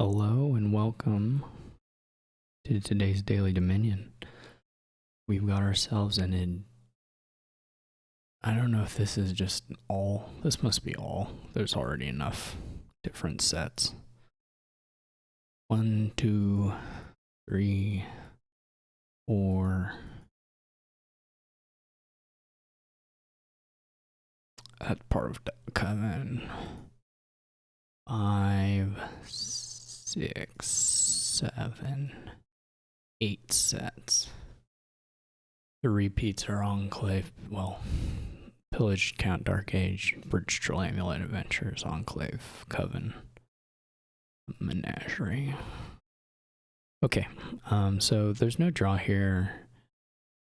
Hello and welcome to today's Daily Dominion. We've got ourselves I don't know if this is just all. This must be all. There's already enough different sets. 1, 2, 3, 4. That's part of the coven. 5, 6, 7, 8 sets. The repeats are Enclave, Pillaged Count Dark Age, Bridge Troll Amulet Adventures, Enclave, Coven, Menagerie. Okay, so there's no draw here.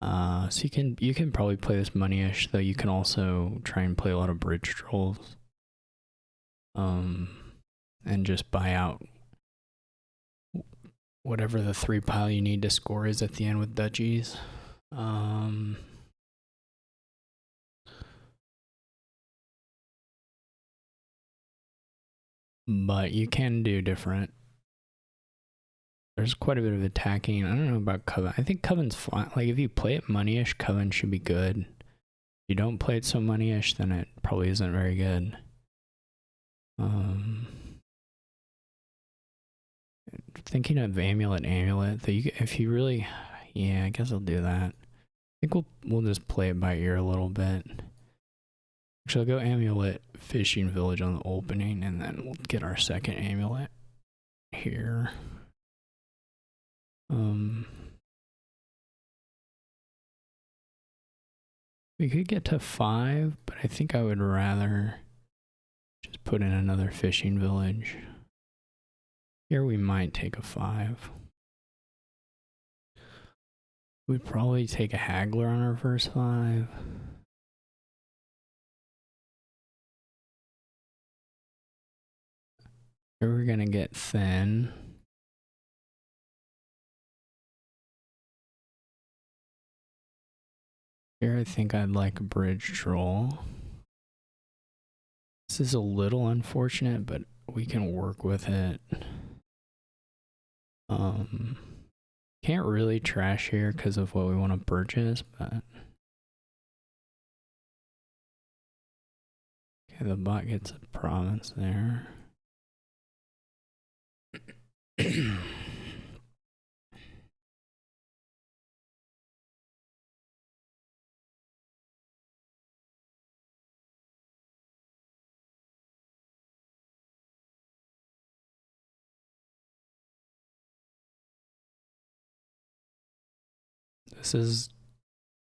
So you can probably play this Moneyish, though you can also try and play a lot of Bridge Trolls. And just buy out whatever the 3 pile you need to score is at the end with duchies. But you can do different. There's quite a bit of attacking. I don't know about Coven. I think Coven's fine. Like, if you play it Moneyish, Coven should be good. If you don't play it so Moneyish, then it probably isn't very good. Thinking of Amulet, if you really... Yeah, I guess I'll do that. I think we'll just play it by ear a little bit. Actually, I'll go Amulet Fishing Village on the opening, and then we'll get our second Amulet here. We could get to 5, but I think I would rather just put in another Fishing Village. Here we might take a 5. We'd probably take a Haggler on our first 5. Here we're gonna get thin. Here I think I'd like a Bridge Troll. This is a little unfortunate, but we can work with it. Can't really trash here because of what we want to purchase, but... Okay, the bot gets a province there.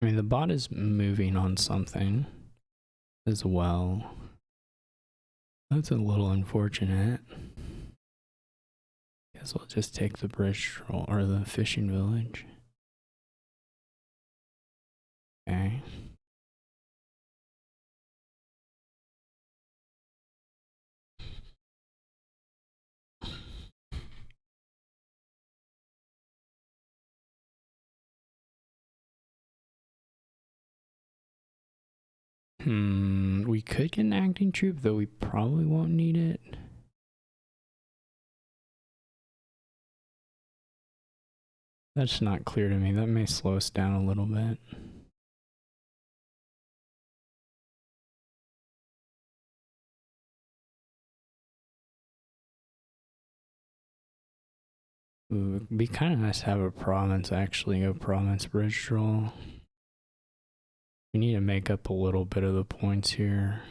The bot is moving on something as well. That's a little unfortunate. Guess we'll just take the Bridge Troll or the Fishing Village. Okay. We could get an acting troop, though we probably won't need it. That's not clear to me. That may slow us down a little bit. Ooh, it'd be kind of nice to have a province, actually, a province Bridge Troll. We need to make up a little bit of the points here.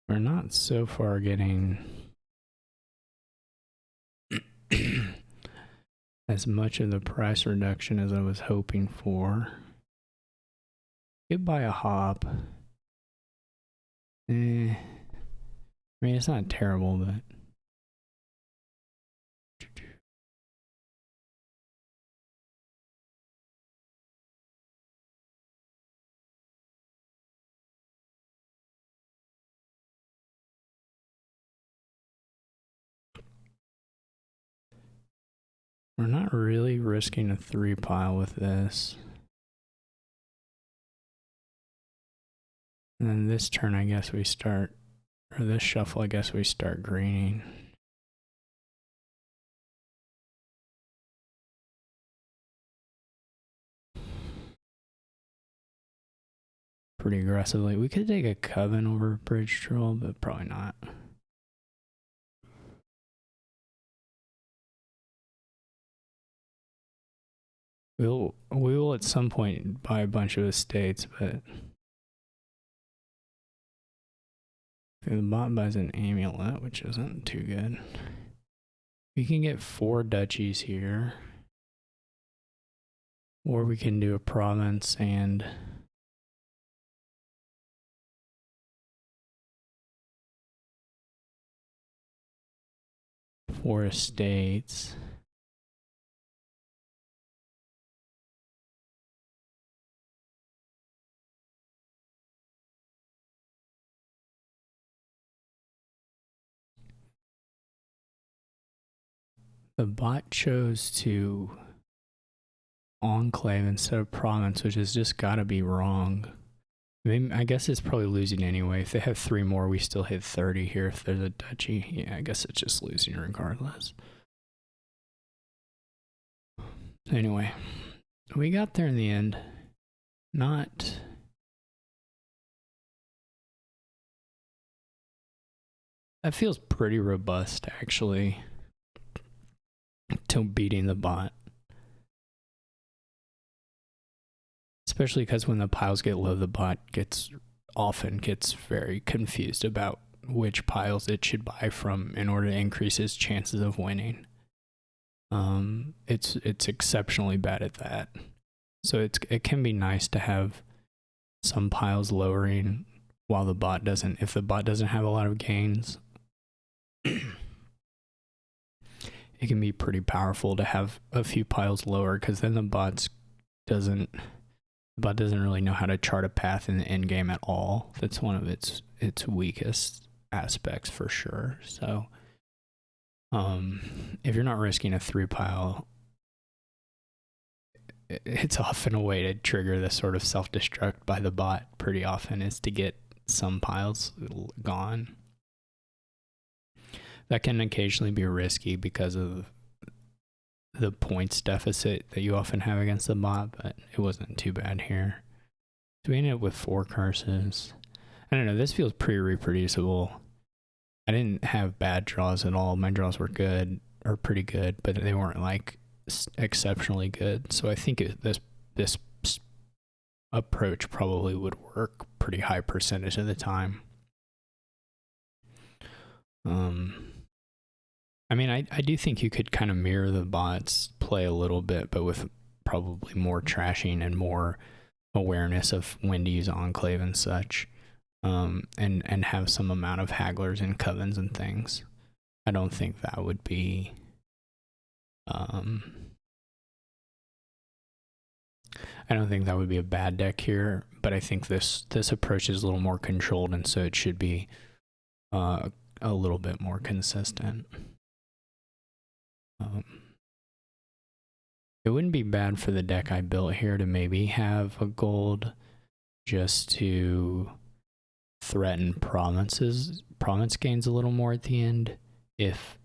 We're not so far getting as much of the price reduction as I was hoping for. Could buy a hop. I mean, it's not terrible, but... We're not really risking a 3 pile with this. And then this turn, I guess we start, or this shuffle, I guess we start greening. Pretty aggressively. We could take a Coven over Bridge Troll, but probably not. We will at some point buy a bunch of estates, but the bot buys an amulet, which isn't too good. We can get 4 duchies here, or we can do a province and four estates. The bot chose to enclave instead of province, which has just got to be wrong. I mean, I guess it's probably losing anyway. If they have 3 more, we still hit 30 here. If there's a duchy, yeah, I guess it's just losing regardless. Anyway, we got there in the end. Not... That feels pretty robust, actually, to beating the bot. Especially because when the piles get low, the bot often gets very confused about which piles it should buy from in order to increase its chances of winning. It's exceptionally bad at that. So it can be nice to have some piles lowering while the bot doesn't. If the bot doesn't have a lot of gains, it can be pretty powerful to have a few piles lower, because then the bot doesn't really know how to chart a path in the end game at all. That's one of its weakest aspects for sure. So if you're not risking a 3 pile, it's often a way to trigger this sort of self-destruct by the bot pretty often, is to get some piles gone. That can occasionally be risky because of the points deficit that you often have against the bot, but it wasn't too bad here. So we ended up with 4 curses. I don't know, this feels pretty reproducible. I didn't have bad draws at all. My draws were good, or pretty good, but they weren't like exceptionally good. So I think this approach probably would work pretty high percentage of the time. I mean, I do think you could kind of mirror the bot's play a little bit, but with probably more trashing and more awareness of when to use enclave and such, and have some amount of hagglers and covens and things. I don't think that would be I don't think that would be a bad deck here, but I think this approach is a little more controlled, and so it should be a little bit more consistent. It wouldn't be bad for the deck I built here to maybe have a gold just to threaten province gains a little more at the end if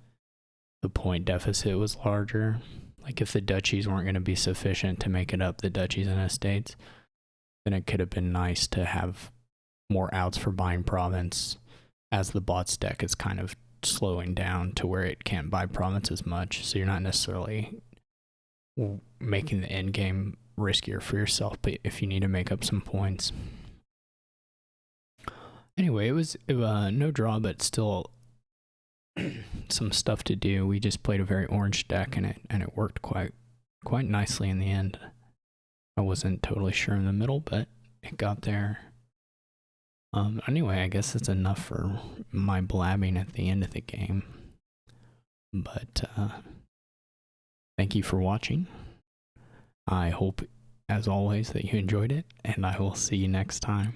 the point deficit was larger. Like if the duchies weren't going to be sufficient to make it up, the duchies and estates, then it could have been nice to have more outs for buying province as the bot's deck is kind of slowing down to where it can't buy province as much. So you're not necessarily making the end game riskier for yourself, but if you need to make up some points. Anyway, it was no draw, but still some stuff to do. We just played a very orange deck, and it worked quite nicely in the end. I wasn't totally sure in the middle, but it got there. Anyway, I guess that's enough for my blabbing at the end of the game. But thank you for watching. I hope, as always, that you enjoyed it, and I will see you next time.